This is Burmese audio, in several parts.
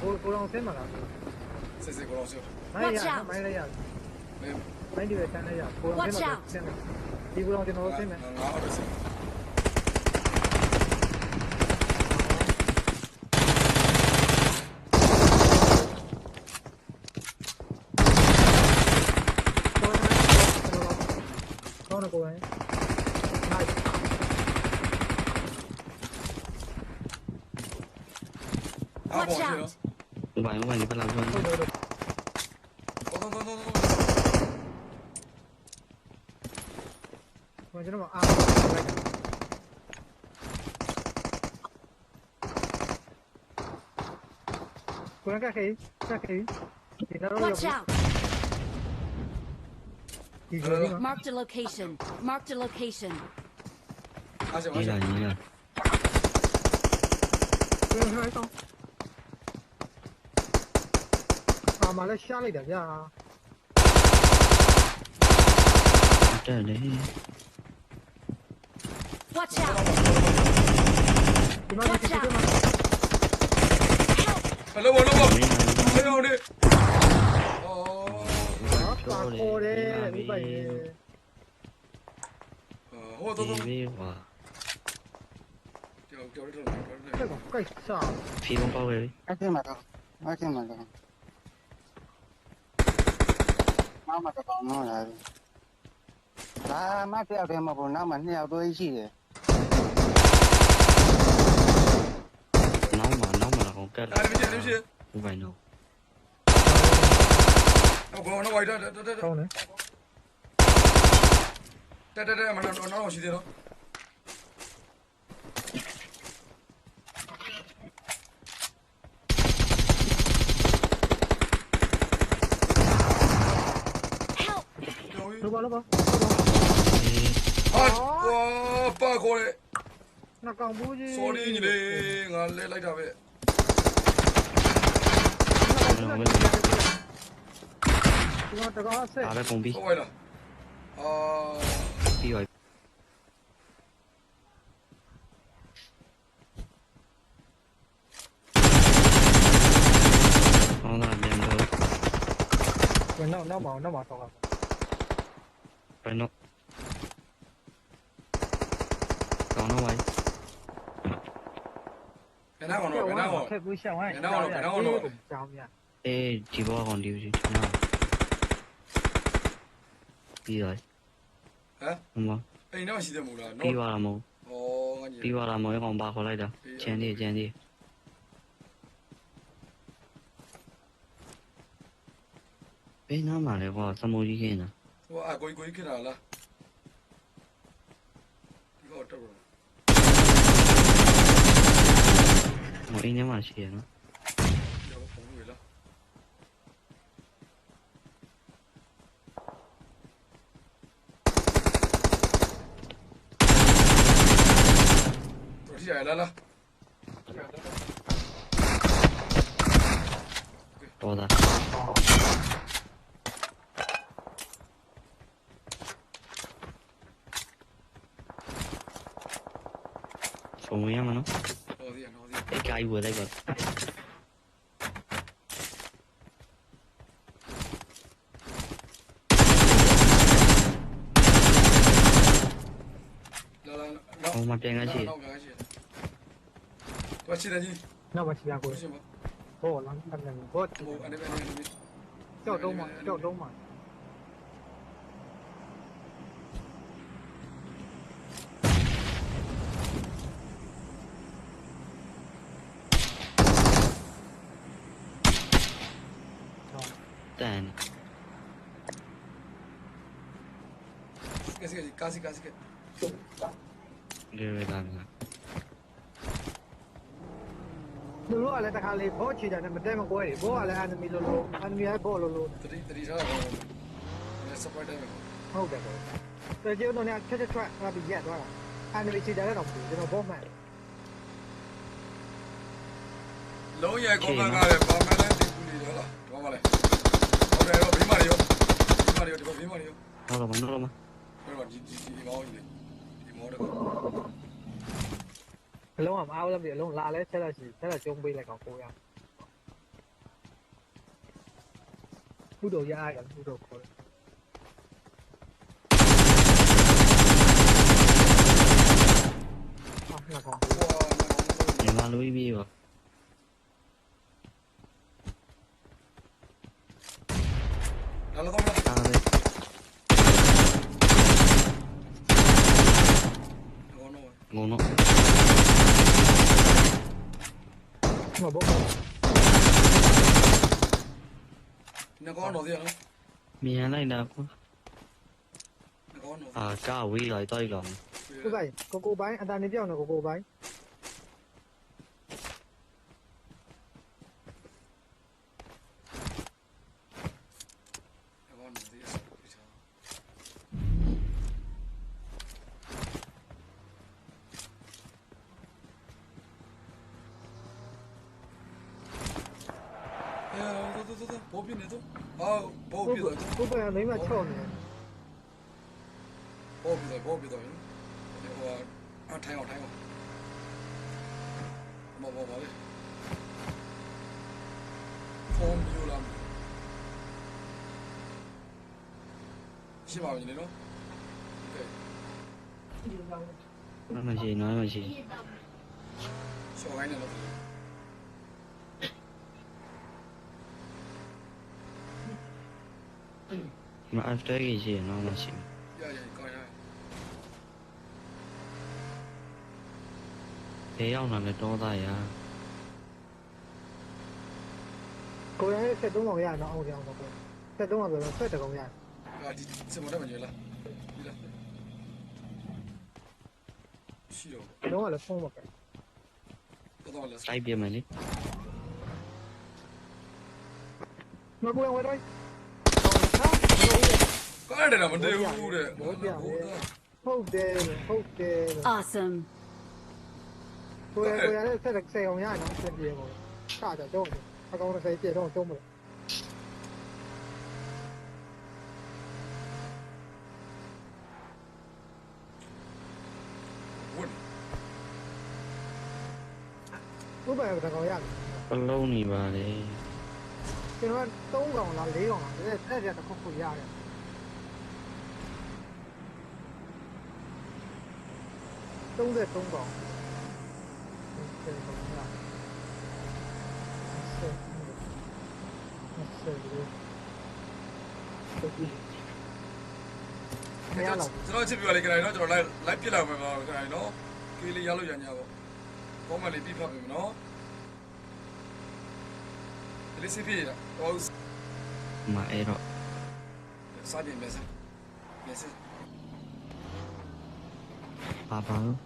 ကိုလောင်ဆင်းမှာလားစစ်ကိုလောင်ဆင်းမိုင်းရမိုင်းလိုက်ရမိုင်းဒီပဲဆန်းလိုက်ရကိုလောင်ဆင်းမှာဆင်းမယ်ဒီကိုလောင်ကျွန်တော်ဆင်းမယ်ငါအော်ဆင်းကောင်းတော့ကိုယ်Watch out! Vai, di quella zona. Immagino Kurang kaki. Watch out! Marked a location. Marked a location. Gila. Mà nó xa lại được ra. Trời đấy. Watch out! Watch out! Hello. Hello đi. Bà cô đấy, như vậy. Đi vào. Cái còn cây sao? Phi con bao về. Ai mà đâu. Mà cái con nó là má theo thêm mà nó mà theo tôi gì vậy Nóng mà là con cái Ai đi chứ không phải đâu nó quay ra Không nữa đây mà nó làm gì thế đó Lúc bao ba cô đấy nó còn bú gì sorry nhỉ đi ngà lên lại ra về à bé con bi không phải là đi rồi nó làm gì đâu nó bỏ tao phải nó còn nó vậy cái nào còn cái vui sao ấy ê chỉ bao còn điều gì chỗ nào đi rồi hả không không ấy nó chỉ được một là đi vào là một anh đi vào là một còn ba khỏi lại đâu chen đi ê nó mà lại vào sao mua đi kia nè cô cái nào là cái ở đâu rồi một ít nếu mà xỉa nó không người đó rồi thì là to ra xuống em mà nó cái cây vừa đây rồi không mặt đen cái gì tôi chỉ là gì nó mà chỉ là của cô lắm thằng này cô chỗ đâu mà Tàn Casi Ghê làm Dulu ala tak kali bocil dan benda mengkuai. Bo ala enemy lolo, enemy ay bo lolo. Tadi saya support dia. Không được rồi. Rồi chứ nó nè, chết ra bị dẹt quá. Enemy chỉ đã đồng cho nó bóp mẹ. Lâu dài có mà ngài bảo mẹ lên thì cũng đi đó là, đúng không ạ? Hôm nay nó bị mà đi thì có bị mà đi. Đâu rồi mà. Rồi mà đi máu gì? Đi máu được. Lúc mà ao làm việc lúc la lấy thế là gì? Thế là chuẩn bị lại còn cô em. ခုတော့ရရတယ်ခုတော့ခေါ်တယ်အော်ငါကောင်း ညီမလိုပြီးပါ လာလာတော့လာ အားပဲ ကောနော် ငုံတော့ မဘော နကောနော်သေးနော် မြန်လိုက်တာကွာ နကောနော် အာကာဝေးလိုက်တော့လောက် ခုပိုင်ကိုပိုင်းအတန်နေပြောင်းတော့ကိုပိုင်း နကောနော်သေးရပြချာဘောပြနေတော့ဘောပြတော့ ကိုပိုင်းမိမချော့နေ ဘောပြတော့ဟိုထိုင်အောင်ဘောလေဖုန်းယူလာရှိပါဦးနေနော်โอเค မရှိ ရှောင်းခိုင်းနေတော့ မ after ကြီးရှိနော်မရှိ ရကောင်းရ ဘယ်ရောက်လာလဲတော့သားရ ကိုရရဲ့73ကောင်ရတော့အောင်ကြောင်းတော့73ကောင်ဆိုတော့70ကောင်ရ ဒီစမတော့မကြလားဒီလားရှိတော့ တော့လည်းဖုန်းမကဲ တော့လဲ စိုက်ပြမယ်လေ မကိုရဝဲတော့ ကားတယ်မတည်ဘူးတဲ့ ဟုတ်တယ်ဟုတ်တယ် Awesome. ကိုရရဲ့70ကောင်ရတော့ဆက်ပြေပေါ့စကြတော့အကောင်30ပြေတော့တုံးမလို့ ဝင် ဥပ္ပါဒ်ကောင်ရတယ် အလုံးနေပါလေ ကျွန်တော်3ကောင်လား4ကောင်လားတဲ့တစ်ခုခုရတယ်33ကောင်ဆက်ကောင်ရမရတော့ ကျွန်တော်ချစ်ပြပါလေကြတယ်နော်ကျွန်တော် live ပြလိုက်မှာပါကြတယ်နော်ကီလေးရလို့ရညာပေါ့ကောမလေးပြဖတ်ပြီနော်လေးစီပြတာဟော မအဲ့တော့ စာပြင်မယ်စားမယ်စား ပါပါလို့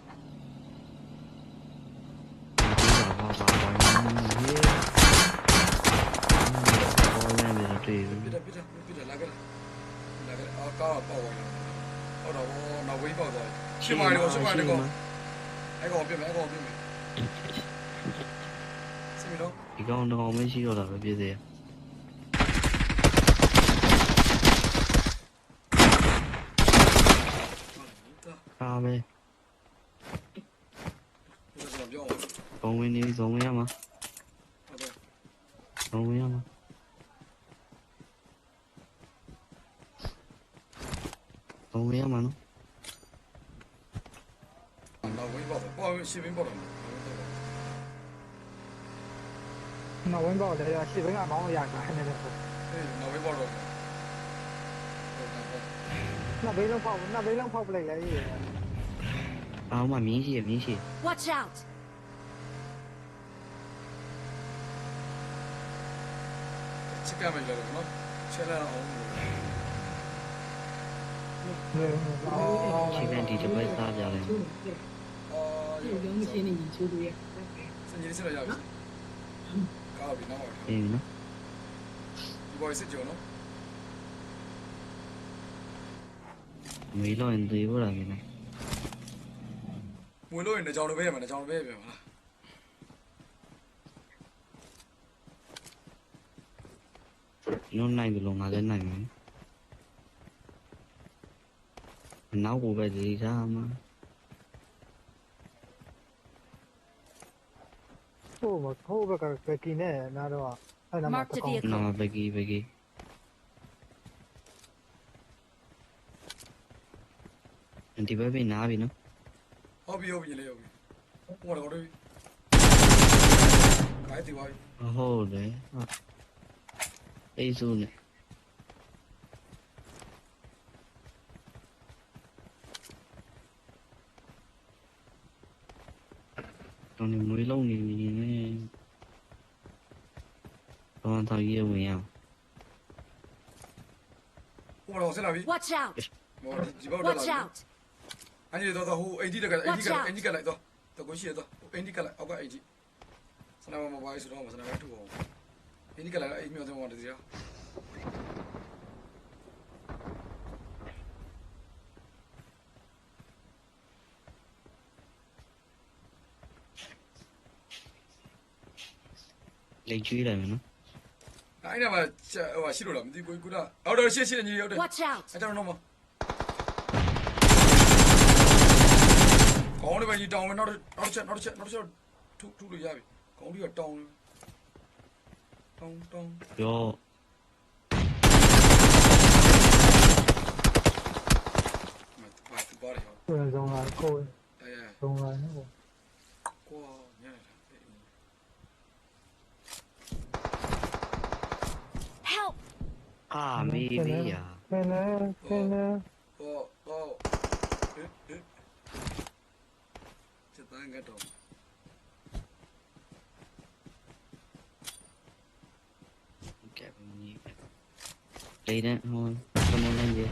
ပါရေဘောလည်းပဲတွေ့ ပြတာလာကြအာကားပေါ့ဟုတ်တော့နောက်ဝေးပေါ့သွားရှင်းပါလေရှင်းပါလေကောအဲ့ကောင်ပြမယ်စမီတော့ ဒီကောင်တော့မရှိတော့တာပဲပြည့်စေ အားပဲ ကျွန်တော်ပြော ဘုံဝင်နေပြီဘုံဝင်ရမှာ ဟုတ်ကဲ့ ဘုံဝင်ရမှာဘုံဝင်ရမှာနော် နောက်ဝေးပေါ့ပေါ့ရှင်းပေါ့တော့ နောက်ဝင်ပေါ့လေရှစ်ဘင်းကမောင်းရတာနေတယ်ပေါ့ အေးနောက်ဝေးပေါ့တော့ နောက်ဘင်းလုံးဖောက်ပလိုက်လေ အောင်းမမြင်းရှိ Watch out. ချစ်ကမယ်လို့နော်ချက်လာအောင် ရှိတဲ့ဒီတစ်ပတ်စားကြတယ် အော် 有用心的研究的呀。 စနေစရရပြီကားပြီနော် အေးနော် ဒီဘောစစ်ကြောနော် မီလို့ရင်သေးဘူးလားမင်း ဝင်လို့ရင်ကြောင်လိုပဲရမှာကြောင်လိုပဲပြန်ပါလား ညနိုင်တယ်လို့ငါလည်းနိုင်မယ်နောက်ကိုပဲဒီစားမှာ ဟိုဘက်ကကီနဲ့နားတော့အဲ့နာမှာ Mark the vehicle. နော်ဘဂီ ဒီဘက်ပြင်နားပြီနော် ဟုတ်ပြီလေဟုတ်ပြီဟိုတော့တွေ့ခိုင်းတီပါ ဟုတ်တယ်အေးဆိုးနေတော့နေမွေးလုံးနေပြီနဲ့တော့တော်ကြီးဝင်ရအောင် ဟိုတော့ဆက်လာပြီ Watch out! ဟိုဒီဘောတော့ Watch out! အဲ့ဒီတော့ဟိုအိန္ဒိကလိုက်တော့ကိုရှိရတော့အိန္ဒိကလိုက်အောက်ကအိန္ဒိစနာမဘာဆိုတော့စနာမထူအောင်အိန္ဒိကလိုက်အိမ်မြောက်တော့တည်းရလေကျွေးတယ်နော် အဲ့ဒါမှဟိုရှိလို့လားမသိဘူးကုဒါအော်တော့ရှေ့ညီရောက်တယ် Watch out! အဲ့တော့တော့မကောင်းတယ်ပဲကြီးတောင်းမယ်နောက်ချက်ထူလို့ရပြီကောင်းပြီးတော့တောင်းပြော မပါရဟော ကိုယ်ဆုံးလာကိုယ် အဲ ဆုံးလာနော် ကွာညနေ Help! အာမေးပြီယာ ခင်းနေ ဟောချက်တန်းကတော့ ကဲဘယ်နည်းလေတန်းဟိုကမလန်းကြီး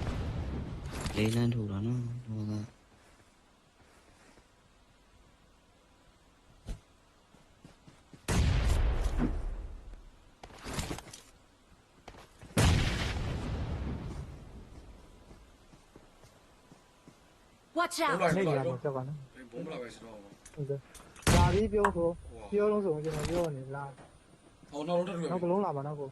လေလန်းထူတာနော်ဟိုက Watch ဟုတ် out! လား နေ ဟုတ် ရ လား မှာစက်ပါနော် ဘုံမလာပဲဆိုတော့ ဟုတ်တယ်ဒါပြီးပြောဆိုပြောလုံးဆိုကျွန်တော်ပြောနေလား ဟောနောက်တော့တွေ့ နောက်ကလုံးလာမှာနော်ကို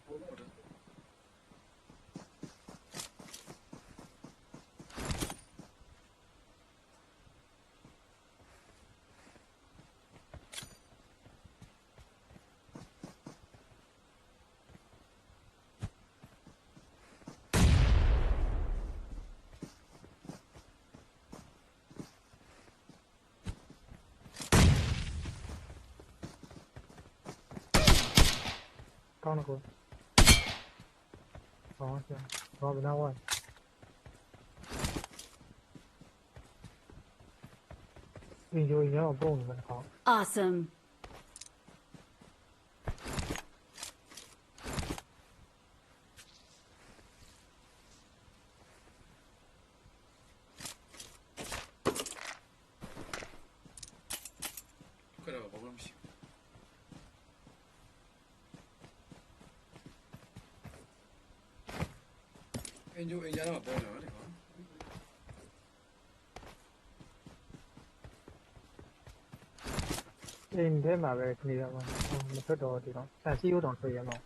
ကောင်းတော့ဟောဆရာဘာဘနာဝိုင်းဒီလိုရအောင်ပုံနေမှာဟော Awesome! ခက်တော့ဘာမှမရှိအင်ဂျိုအင်ဂျာတော့ပေါ်တယ်နော် အိမ်ထဲမှာပဲနေရမှာမထွက်တော့ဒီတော့ဆန်စီရိုးတောင်ထွက်ရမှာ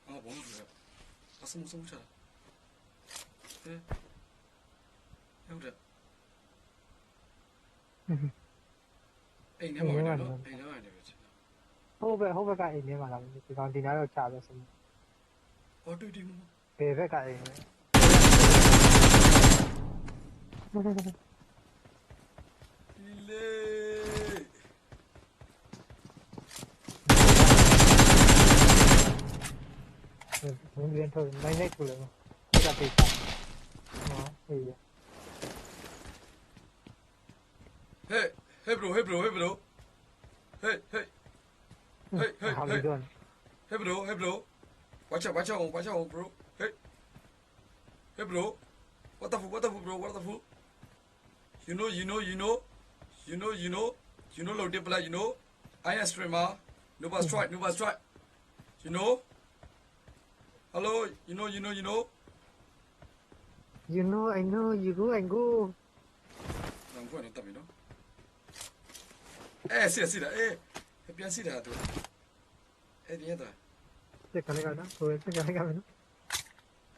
啊，我们这个，啊，什么去了？哎，有这，哎，你买的了？哎，你买的去？ ဟုတ်ဘက်ကအိမ်ထဲမှာလာပြီဒီကောင်ဒီနားတော့ချပဲဆို 哦，对对嘛。 ဘယ်ဘက်ကအိမ်လဲ 嘞， ဘုံပြန်ထုတ်နိုင်နေကူလည်းဒီကပိတ်တာဟောဟေး 嘿，嘿，bro，嘿，bro，嘿，bro，嘿，嘿，嘿，嘿， ဟာလီ 嘿， တော့ 嘿，bro，嘿，bro，watch out，watch out，bro，嘿，嘿，bro，what the fuck，bro，what the fuck？You know, load the play, you know. I am streamer. Nobody strike. You know. Hello, you know. you know I know you go and go I'm going to tell you, no. Eh, see that. Eh,ပြန်စီတာတူအဲ့ဒီရတာ စက်ကလေးကနော်ဟိုစက်ကလေးကမနော်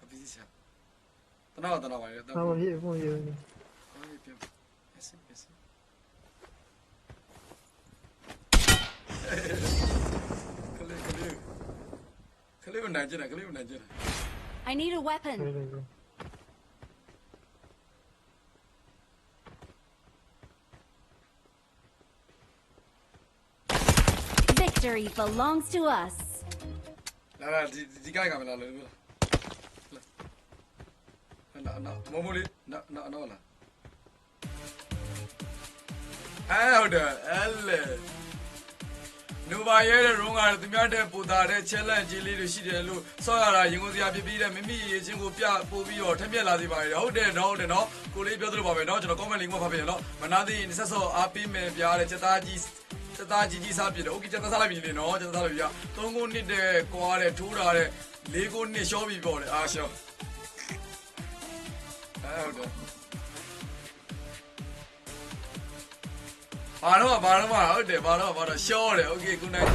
အပီးစီတနာပါလေတော့ ဟာမဖြစ်ဘူးယူနေ အဲ့ပြန်အစီကလေးကလေးကိုနိုင်ကြတယ် I I need a weapon. Victory belongs to us. လာဒီကိုင်ကမလာလို့နာမမိုးလေးနာလာဟုတ်တယ်အဲ့လေနိုဗာရဲတဲ့ရုံးကသူများတဲ့ပူတာတဲ့ challenge ကြီးလေးတွေရှိတယ်လို့ဆော့ရတာရင်ကုန်စရာဖြစ်ပြီးတဲ့မိမိရေးချင်းကိုပြပို့ပြီးတော့ထက်မြက်လာသေးပါတယ်ဟုတ်တယ်နော်ကိုလေးပြောသလိုပါပဲနော်ကျွန်တော် comment link မှာဖတ်ပြရနော်မနာသေးရင်ဆက်ဆော့အားပေးမယ်ပြားတဲ့စက်သားကြီးစားပြတယ်โอเคစက်သားစားလိုက်ပြီလေနော်စက်သားစားလိုက်ပြီ3ခုနှစ်တဲ့ကွာတဲ့ထိုးတာတဲ့4ခုနှစ်ရှော့ပြီးပေါ့လေအားရှော့ဟုတ်တယ်ဘာတော့ဟုတ်တယ်ရှော့တယ်โอเคခုနက